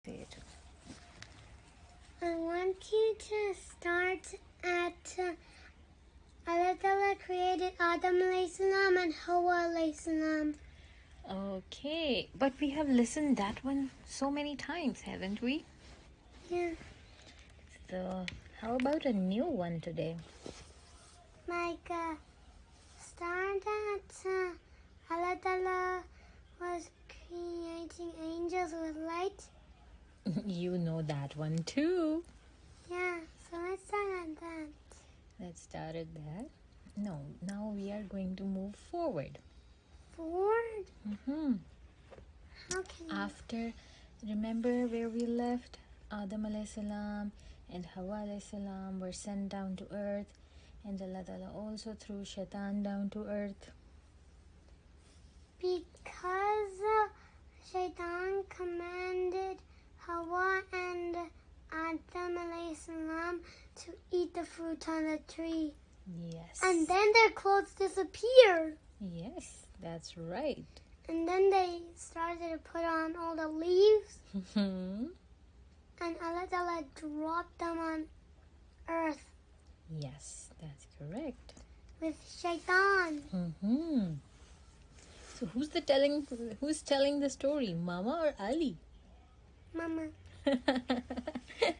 Say it. I want you to start at Allah Ta'ala created Adam alayhi salam and Hawa alayhi salam. Okay, but we have listened that one so many times, haven't we? Yeah. So, how about a new one today? Like, start at Allah Ta'ala was creating angels with light. You know that one too. Yeah, so let's start at that. Let's start at that. No, now we are going to move forward. Forward? Mm-hmm. How can After, remember where we left? Adam alayhi salam and Hawa alayhi salam were sent down to earth, and Allah Ta'ala also threw Shaitan down to earth. Because Shaitan commanded Hawa and Adam alayhi salam to eat the fruit on the tree. Yes. And then their clothes disappeared. Yes, that's right. And then they started to put on all the leaves. Mhm. And Allah Ta'ala dropped them on earth Yes, that's correct. with Shaitan. Mm-hmm. So who's telling the story, Mama or Ali? Mama,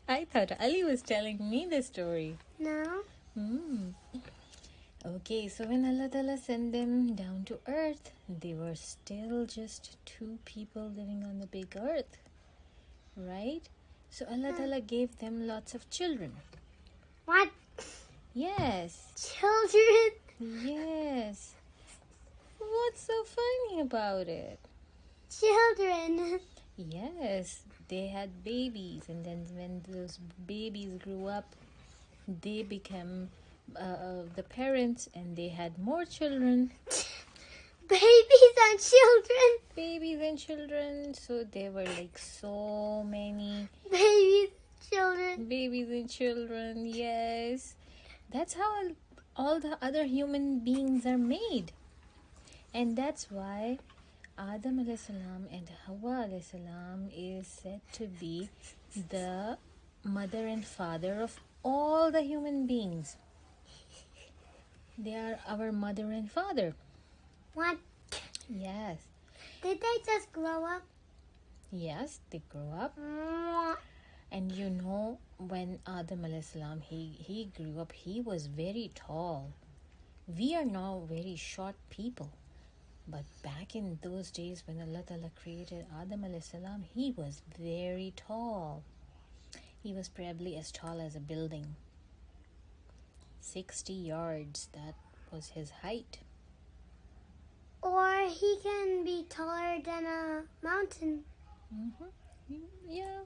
I thought Ali was telling me the story. no? Okay, so when Allah Ta'ala sent them down to earth, they were still just two people living on the big earth, right? So Allah Ta'ala gave them lots of children. What? Yes, Children? yes. What's so funny about it? Children. Yes, they had babies, and then when those babies grew up, they became the parents, and they had more children. Babies and children. Babies and children, so there were like so many Babies, children. babies and children. Yes, that's how all the other human beings are made, and that's why Adam alayhi salam and Hawa alayhi salam is said to be the mother and father of all the human beings. They are our mother and father. What? Yes, Did they just grow up? yes, they grew up. Mwah. And you know, when Adam alayhi salam, he grew up, he was very tall. We are now very short people. But back in those days when Allah Ta'ala created Adam alayhi salam, he was very tall. He was probably as tall as a building. 60 yards, that was his height. Or he can be taller than a mountain. Yeah,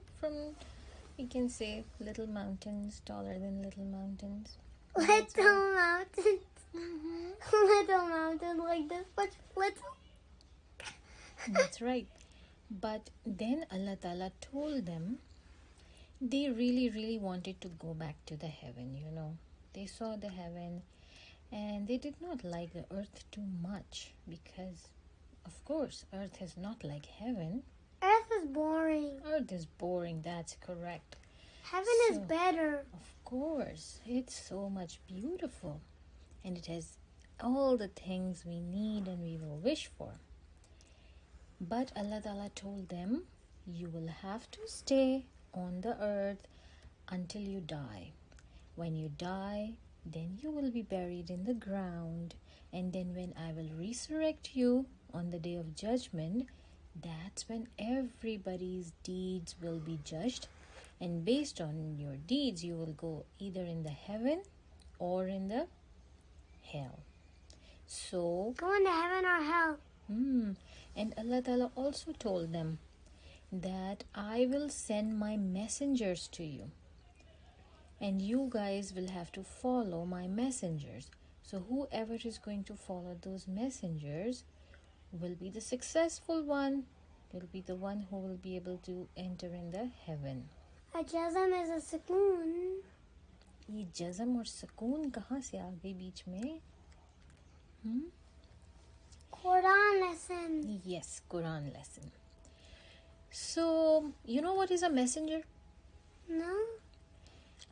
we can say little mountains, taller than little mountains. Little mountain. Little mountain like this, but little. That's right. But then Allah Ta'ala told them they really, really wanted to go back to the heaven, you know. They saw the heaven and they did not like the earth too much because, of course, earth is not like heaven. Earth is boring. Earth is boring, that's correct. Heaven is better. Of course, it's so much beautiful and it has all the things we need and we will wish for. But Allah Ta'ala told them, you will have to stay on the earth until you die. When you die, then you will be buried in the ground. And then when I will resurrect you on the day of judgment, that's when everybody's deeds will be judged. And based on your deeds, you will go either in the heaven or in the hell. So, Go into heaven or hell. and Allah Ta'ala also told them that I will send my messengers to you. And you guys will have to follow my messengers. So whoever is going to follow those messengers will be the successful one. Will be the one who will be able to enter in the heaven. A jazam is a sukoon. ये जज़म और सुकून कहाँ से आ गई बीच में? Quran lesson. Yes, Quran lesson. So, you know what is a messenger? No?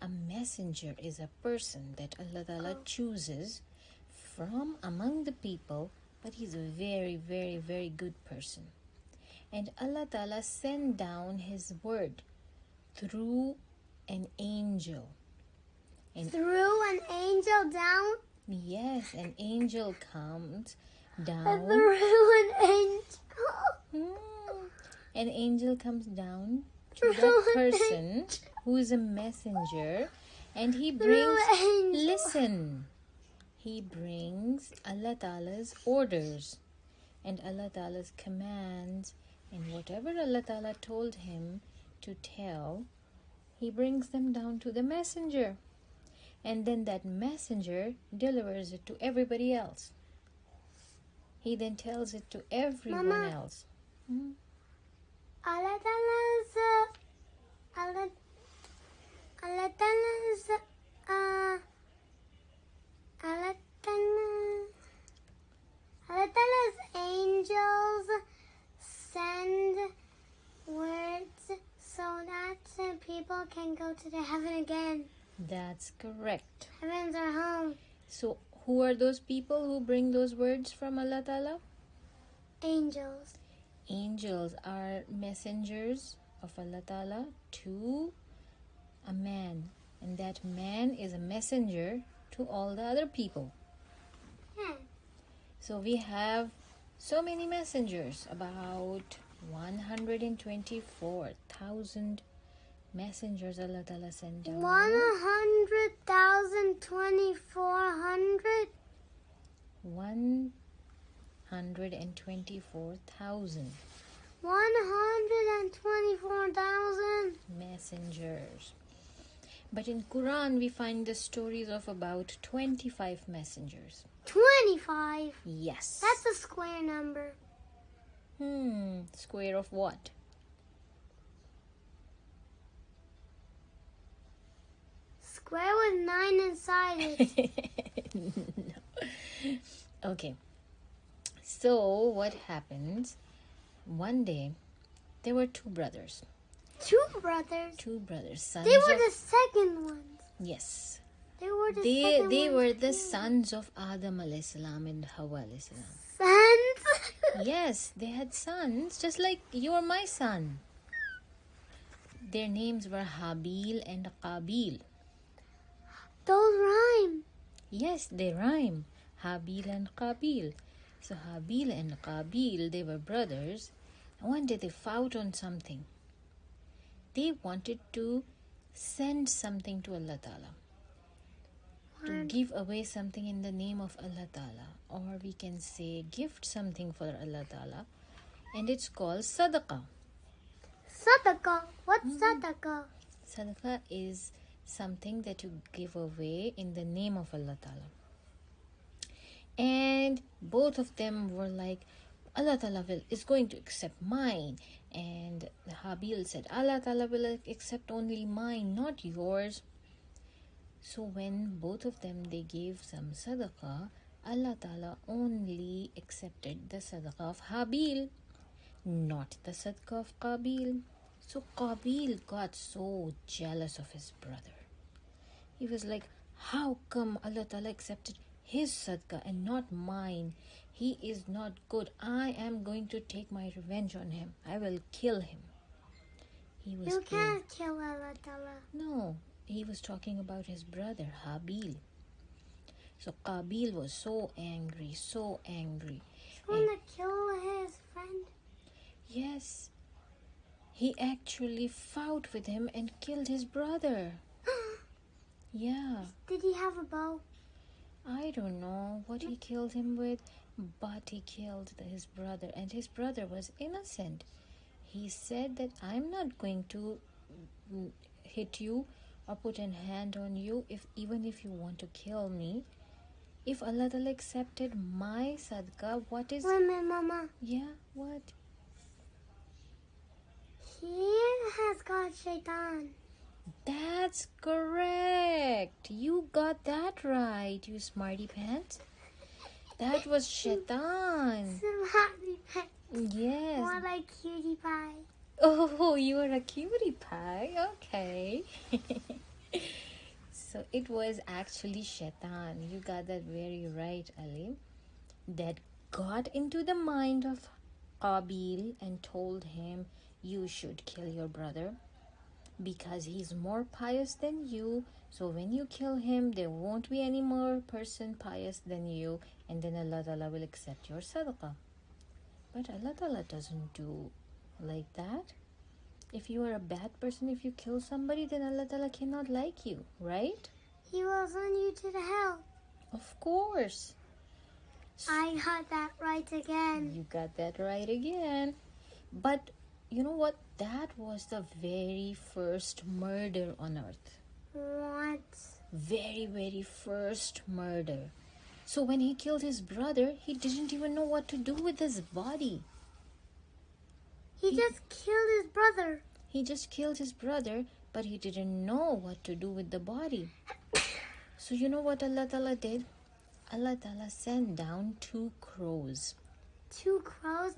A messenger is a person that Allah Ta'ala chooses from among the people, but he's a very, very, very good person. And Allah Ta'ala sent down his word through an angel. Through an angel down? Yes, an angel comes down. Through an angel. An angel comes down to that person who is a messenger, and he brings, listen, he brings Allah Ta'ala's orders and Allah Ta'ala's commands, and whatever Allah Ta'ala told him to tell, he brings them down to the messenger. And then that messenger delivers it to everybody else. He then tells it to everyone Mama, else. Allah Ta'ala's angels send words so that people can go to the heaven again. That's correct. Heaven's our home. So, who are those people who bring those words from Allah Ta'ala? Angels. Angels are messengers of Allah Ta'ala to a man. And that man is a messenger to all the other people. Yeah. So we have so many messengers, about 124,000 messengers Allah Ta'ala sent down. 100,000, 2,400. 124,000 124,000 messengers. But in Quran we find the stories of about 25 messengers. 25. Yes. That's a square number. Square of what? Square with 9 inside it. No. Okay. So what happens? One day there were two brothers. Two brothers. Sons They were of, the second ones. yes. They were the They second ones. were the sons of Adam alayhi salam and Hawa alayhi salam. Sons? Yes, they had sons, just like you are my son. Their names were Habeel and Qabeel. Those rhyme. Yes, they rhyme. Habeel and Qabeel. So Habeel and Qabeel, they were brothers. And one day they fought on something. They wanted to send something to Allah Ta'ala. To give away something in the name of Allah Ta'ala. Or we can say gift something for Allah Ta'ala. And it's called Sadaqah. Sadaqah. What's Sadaqah? Sadaqah is something that you give away in the name of Allah Ta'ala. And both of them were like, Allah Ta'ala is going to accept mine. And Habeel said, Allah Ta'ala will accept only mine, not yours. So when both of them, they gave some sadaqah, Allah Ta'ala only accepted the sadaqah of Habeel, not the sadaqah of Qabeel. So Qabeel got so jealous of his brother. He was like, how come Allah Ta'ala accepted his sadaqah and not mine? He is not good. I am going to take my revenge on him. I will kill him. He was You killed. can't kill Allah Ta'ala. No, he was talking about his brother Habeel. So Qabeel was so angry. He's going to kill his friend. Yes, he actually fought with him and killed his brother. Yeah, Did he have a bow? I don't know what he killed him with, but he killed his brother, and his brother was innocent. He said that I'm not going to hit you or put a hand on you even if you want to kill me. If Allah Ta'ala accepted my sadaqah, what is... Wait a minute, Mama. Yeah, what? He has got shaitan. That's correct. You got that right, you smarty pants. That was shaitan. Smarty pants. Yes. More like cutie pie. Oh, you are a cutie pie. Okay. So it was actually Shaitan. You got that very right, Ali. That got into the mind of Qabeel and told him, you should kill your brother because he's more pious than you. So when you kill him, there won't be any more person pious than you, and then Allah Ta'ala will accept your sadaqah. But Allah Ta'ala doesn't do like that. If you are a bad person, if you kill somebody, then Allah Ta'ala cannot like you, right? He will send you to the hell. Of course. I got that right again. You got that right again. But you know what? That was the very first murder on earth. What? Very, very first murder. So when he killed his brother, he didn't even know what to do with his body. He just killed his brother. He just killed his brother, but he didn't know what to do with the body. So you know what Allah Ta'ala did? Allah Ta'ala sent down 2 crows. 2 crows.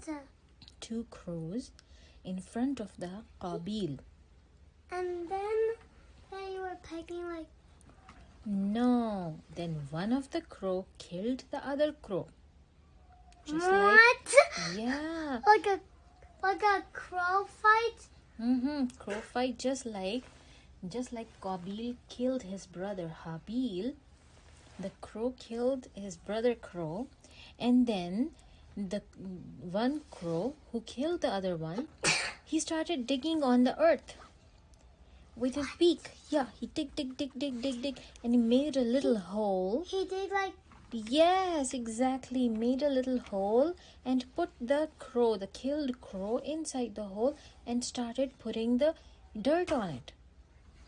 2 crows in front of the Qabeel. And then they were pecking like... No. Then one of the crow killed the other crow. Just what? Yeah. Like a crow fight? Crow fight, just like Qabeel killed his brother Habeel. The crow killed his brother crow, and then the one crow who killed the other one, he started digging on the earth with his beak. Yeah, he dig, and he made a little hole. He did like... Yes, exactly. Made a little hole and put the crow, the killed crow, inside the hole and started putting the dirt on it.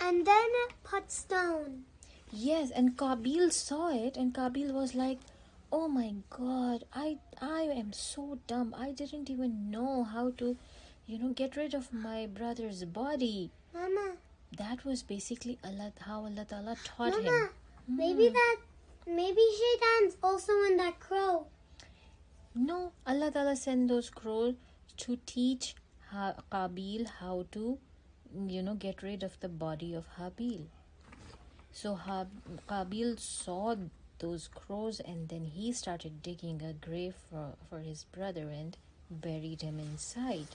And then put stone. Yes, and Qabeel saw it, and Qabeel was like, oh my God, I am so dumb. I didn't even know how to, get rid of my brother's body. Mama. That was basically how Allah Ta'ala taught him. Mama, maybe Shaitan's also in that crow. No, Allah Ta'ala sent those crows to teach Qabeel how to, get rid of the body of Habeel. So Qabeel saw those crows, and then he started digging a grave for his brother and buried him inside.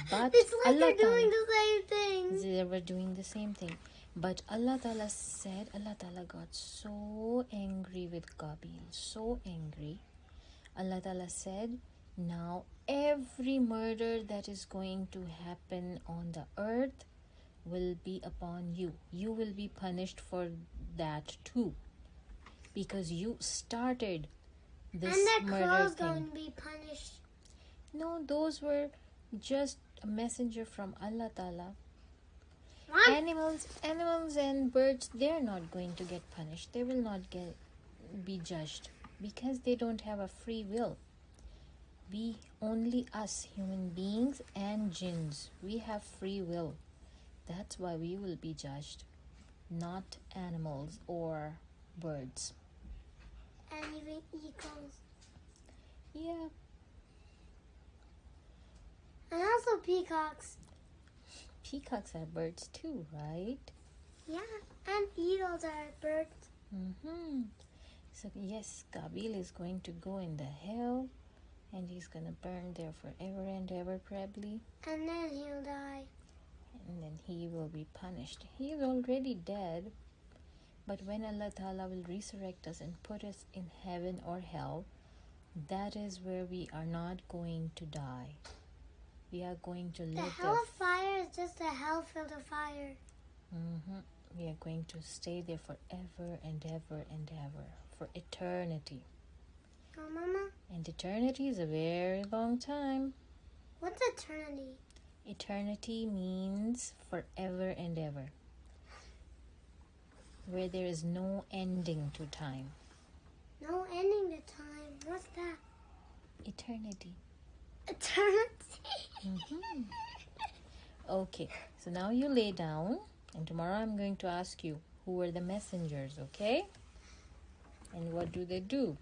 But it's like Allah they're doing the same thing. They were doing the same thing. But Allah Ta'ala said, Allah Ta'ala got so angry with Qabeel, so angry. Allah Ta'ala said, now every murder that is going to happen on the earth will be upon you. You will be punished for that too, because you started this and murder crow's thing. Going to be punished. No, those were just a messenger from Allah Ta'ala. What? Animals and birds, they're not going to get punished. They will not be judged because they don't have a free will. Only us, human beings and jinns, we have free will. That's why we will be judged, not animals or birds. And even eagles. Yeah. And also peacocks. Peacocks are birds too, right? Yeah, and eagles are birds. So yes, Qabeel is going to go in the hell, and he's going to burn there forever and ever probably. And then he'll die. And then he will be punished. He is already dead. But when Allah Ta'ala will resurrect us and put us in heaven or hell, that is where we are not going to die. We are going to live The hell of fire is just a hell filled of fire. We are going to stay there forever and ever and ever, for eternity. Oh, Mama? And eternity is a very long time. What's eternity? Eternity means forever and ever, where there is no ending to time. No ending to time. What's that? Eternity. Eternity? Okay, so now you lay down, and tomorrow I'm going to ask you who were the messengers, okay? And what do they do?